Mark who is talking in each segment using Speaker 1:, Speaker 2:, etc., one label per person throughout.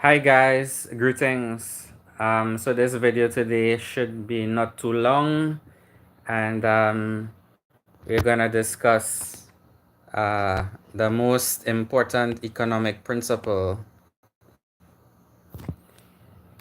Speaker 1: Hi guys, greetings. So this video today should be not too long, and we're gonna discuss the most important economic principle.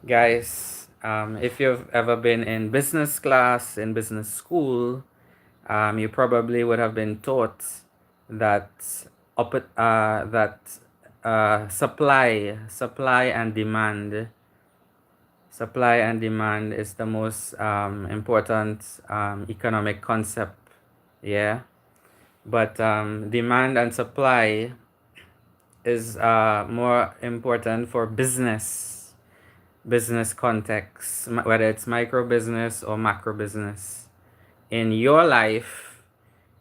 Speaker 1: Guys, if you've ever been in business class, in business school, you probably would have been taught that supply and demand. Supply and demand is the most important economic concept. Yeah, but demand and supply is more important for business context, whether it's micro business or macro business. In your life,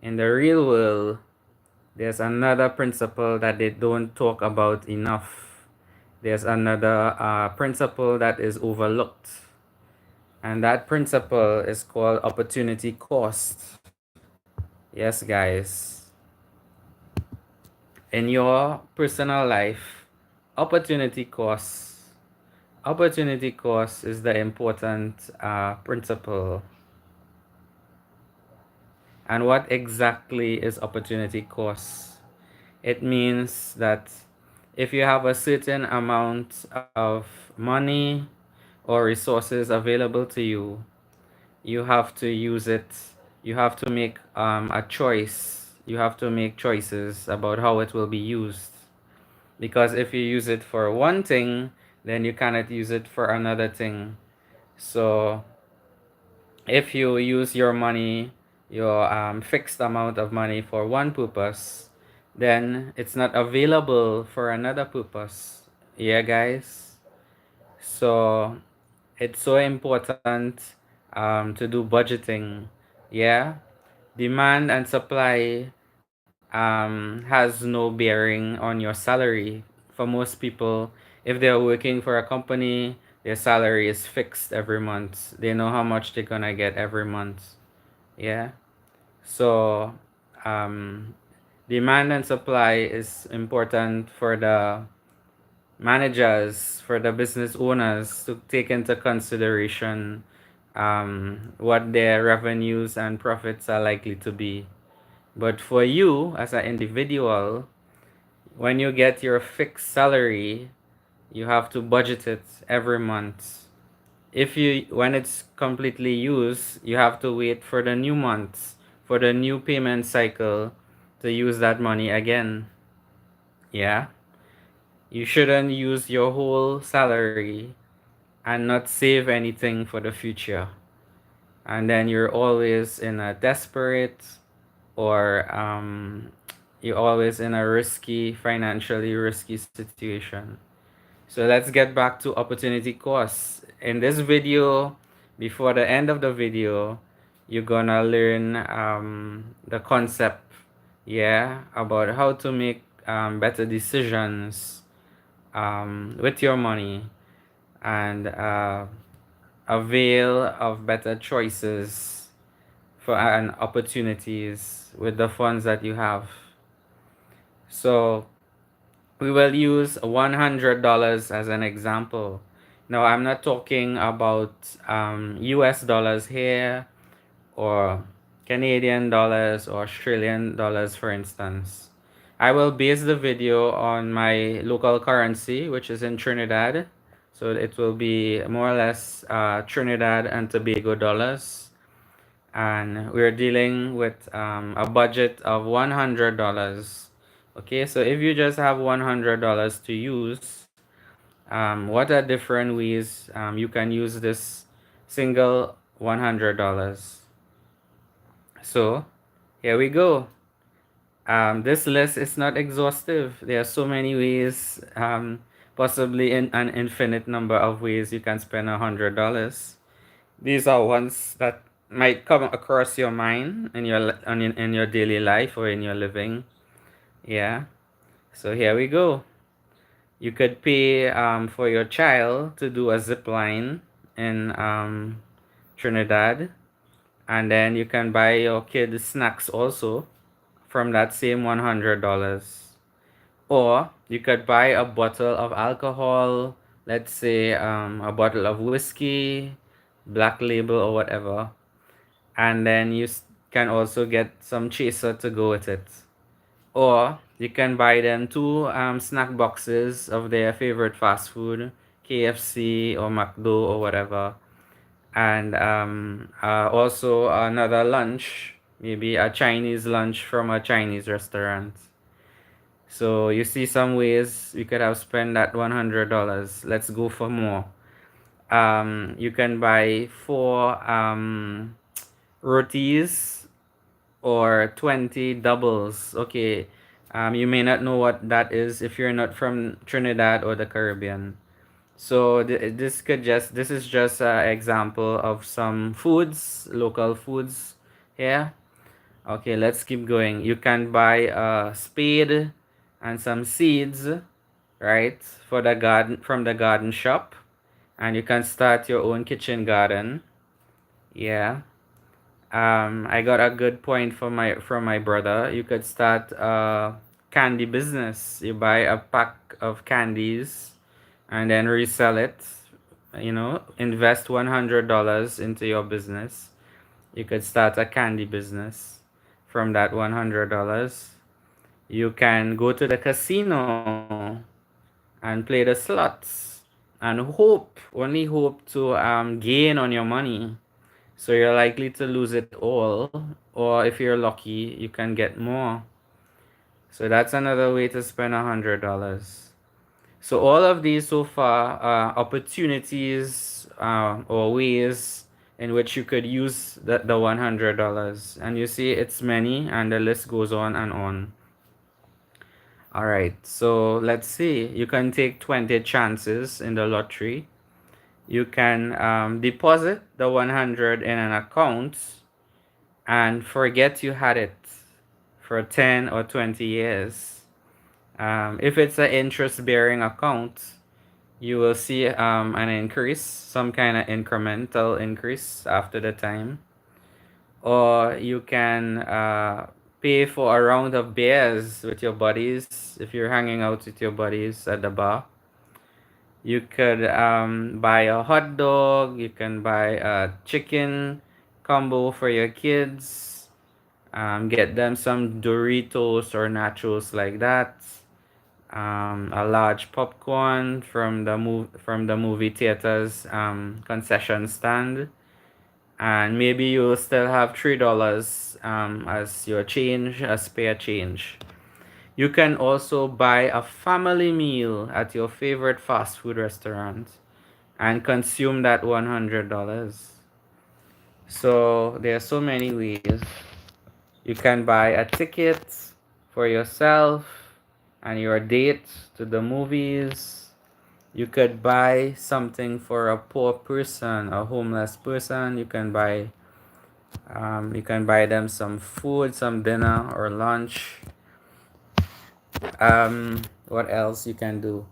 Speaker 1: in the real world, there's another principle that they don't talk about enough. There's another principle that is overlooked. And that principle is called opportunity cost. Yes, guys. In your personal life, opportunity cost. Opportunity cost is the important principle. And what exactly is opportunity cost? It means that if you have a certain amount of money or resources available to you, you have to use it. You have to make a choice. You have to make choices about how it will be used. Because if you use it for one thing, then you cannot use it for another thing. So if you use your money, your fixed amount of money for one purpose, then it's not available for another purpose. Yeah, guys. So it's so important to do budgeting. Yeah, demand and supply has no bearing on your salary. For most people, if they're working for a company, their salary is fixed every month. They know how much they're gonna get every month. Yeah. So um, demand and supply is important for the managers, for the business owners to take into consideration what their revenues and profits are likely to be. But for you as an individual, when you get your fixed salary, you have to budget it every month. If you when it's completely used, you have to wait for the new month, for the new payment cycle to use that money again. Yeah. You shouldn't use your whole salary and not save anything for the future. And then you're always in a desperate or you're always in a financially risky situation. So let's get back to opportunity costs. In this video, before the end of the video, you're gonna learn the concept, yeah, about how to make better decisions with your money and avail of better choices for and opportunities with the funds that you have. So we will use $100 as an example. Now I'm not talking about US dollars here or Canadian dollars or Australian dollars, for instance. I will base the video on my local currency, which is in Trinidad. So it will be more or less Trinidad and Tobago dollars. And we're dealing with a budget of $100. Okay, so if you just have $100 to use, what are different ways you can use this single $100? So here we go. This list is not exhaustive. There are so many ways, possibly in an infinite number of ways you can spend $100. These are ones that might come across your mind in your daily life or in your living. Yeah. So here we go. You could pay for your child to do a zip line in Trinidad, and then you can buy your kid snacks also from that same $100. Or you could buy a bottle of alcohol let's say a bottle of whiskey, black label or whatever, and then can also get some chaser to go with it. Or you can buy them two snack boxes of their favorite fast food, KFC or McDo or whatever, and also another lunch, maybe a Chinese lunch from a Chinese restaurant. So you see some ways we could have spent that $100. Let's go for more. You can buy four rotis or 20 doubles. Okay. You may not know what that is if you're not from Trinidad or the Caribbean. So this is just an example of some foods, local foods here. Okay, let's keep going. You can buy a spade and some seeds, right, for the garden from the garden shop, and you can start your own kitchen garden. Yeah. I got a good point from my brother. You could start a candy business. You buy a pack of candies and then resell it. Invest $100 into your business. You could start a candy business from that $100. You can go to the casino and play the slots and only hope to gain on your money. So you're likely to lose it all, or if you're lucky, you can get more. So that's another way to spend $100. So all of these so far are opportunities or ways in which you could use the $100. And you see it's many, and the list goes on and on. All right, so let's see. You can take 20 chances in the lottery. You can deposit the 100 in an account and forget you had it for 10 or 20 years. If it's an interest bearing account, you will see an increase, some kind of incremental increase after the time. Or you can pay for a round of beers with your buddies if you're hanging out with your buddies at the bar. You could buy a hot dog, you can buy a chicken combo for your kids, get them some Doritos or nachos like that, a large popcorn from the movie theaters concession stand, and maybe you'll still have $3 as your change, as spare change. You can also buy a family meal at your favorite fast food restaurant and consume that $100. So there are so many ways. You can buy a ticket for yourself and your date to the movies. You could buy something for a poor person, a homeless person. You can buy them some food, some dinner or lunch. What else you can do?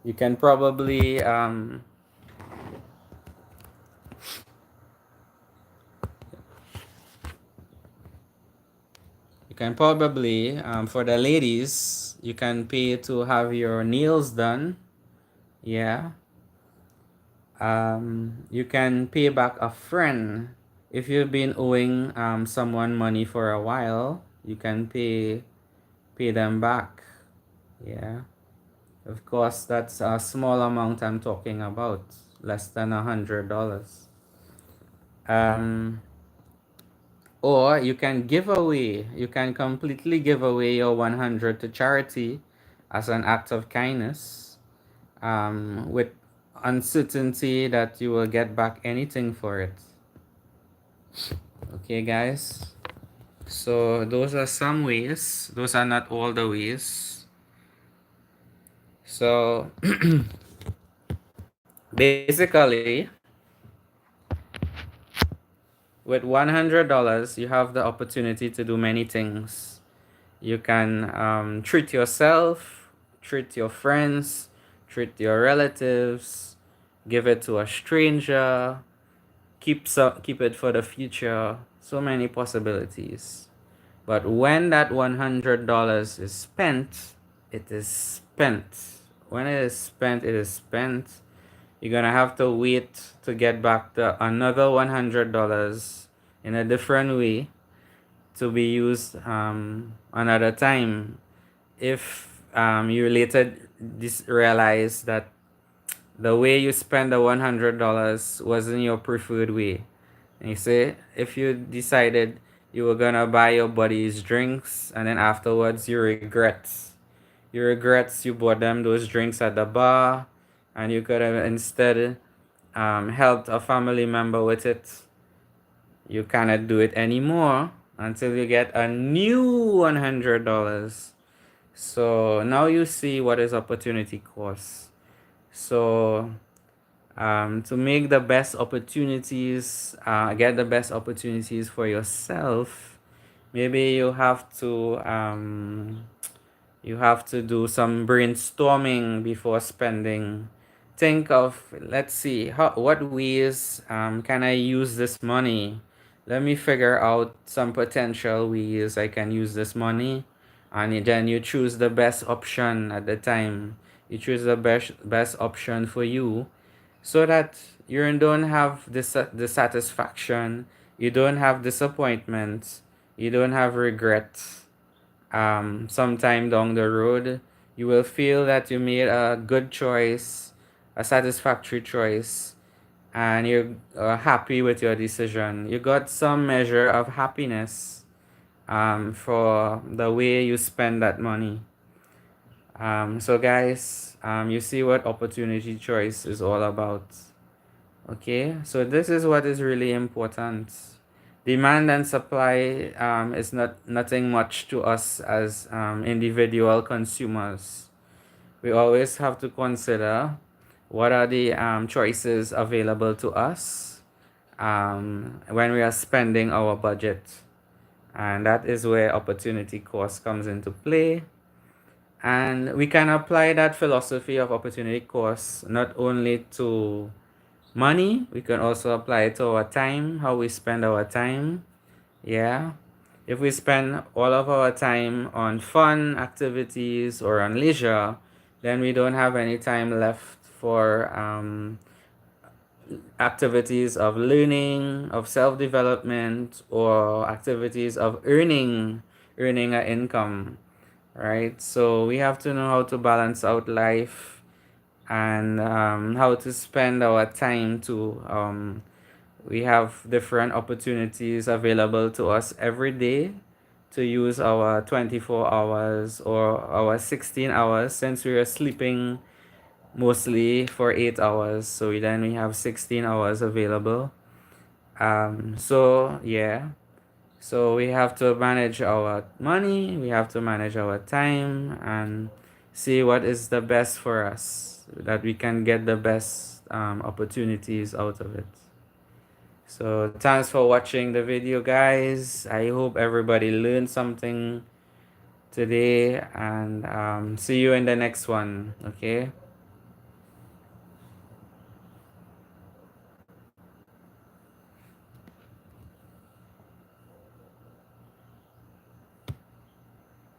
Speaker 1: You can probably for the ladies, you can pay to have your nails done. Yeah. You can pay back a friend if you've been owing someone money for a while. You can pay them back. Yeah. Of course, that's a small amount I'm talking about, less than $100. Um, or you can give away. You can completely give away your 100 to charity as an act of kindness, with uncertainty that you will get back anything for it. Okay, guys. So those are some ways. Those are not all the ways. So basically, with $100, you have the opportunity to do many things. You can treat yourself, treat your friends, treat your relatives, give it to a stranger, keep it for the future. So many possibilities. But when that $100 is spent, it is spent. When it is spent, it is spent. you're gonna have to wait to get back the another $100 in a different way to be used another time. If you later realize that the way you spend the $100 wasn't your preferred way. And you say, if you decided you were gonna buy your buddies drinks and then afterwards you bought them those drinks at the bar and you could have instead helped a family member with it. You cannot do it anymore until you get a new $100. So now you see what is opportunity cost. So to make the best opportunities, get the best opportunities for yourself, maybe you have to do some brainstorming before spending. Think of, let's see, what ways can I use this money? Let me figure out some potential ways I can use this money. And then you choose the best option at the time. You choose the best option for you so that you don't have dissatisfaction, you don't have disappointment, you don't have regret sometime down the road. You will feel that you made a good choice, a satisfactory choice, and you're happy with your decision. You got some measure of happiness for the way you spend that money. So, guys, you see what opportunity choice is all about. Okay, so this is what is really important. Demand and supply is nothing much to us as individual consumers. We always have to consider what are the choices available to us when we are spending our budget. And that is where opportunity cost comes into play. And we can apply that philosophy of opportunity cost not only to money, we can also apply it to our time, how we spend our time. Yeah. If we spend all of our time on fun activities or on leisure, then we don't have any time left for activities of learning, of self-development, or activities of earning an income, right? So we have to know how to balance out life and how to spend our time to we have different opportunities available to us every day to use our 24 hours or our 16 hours since we are sleeping mostly for 8 hours, so then we have 16 hours available. So yeah, so we have to manage our money, we have to manage our time and see what is the best for us that we can get the best opportunities out of it. So thanks for watching the video, guys. I hope everybody learned something today and see you in the next one. Okay.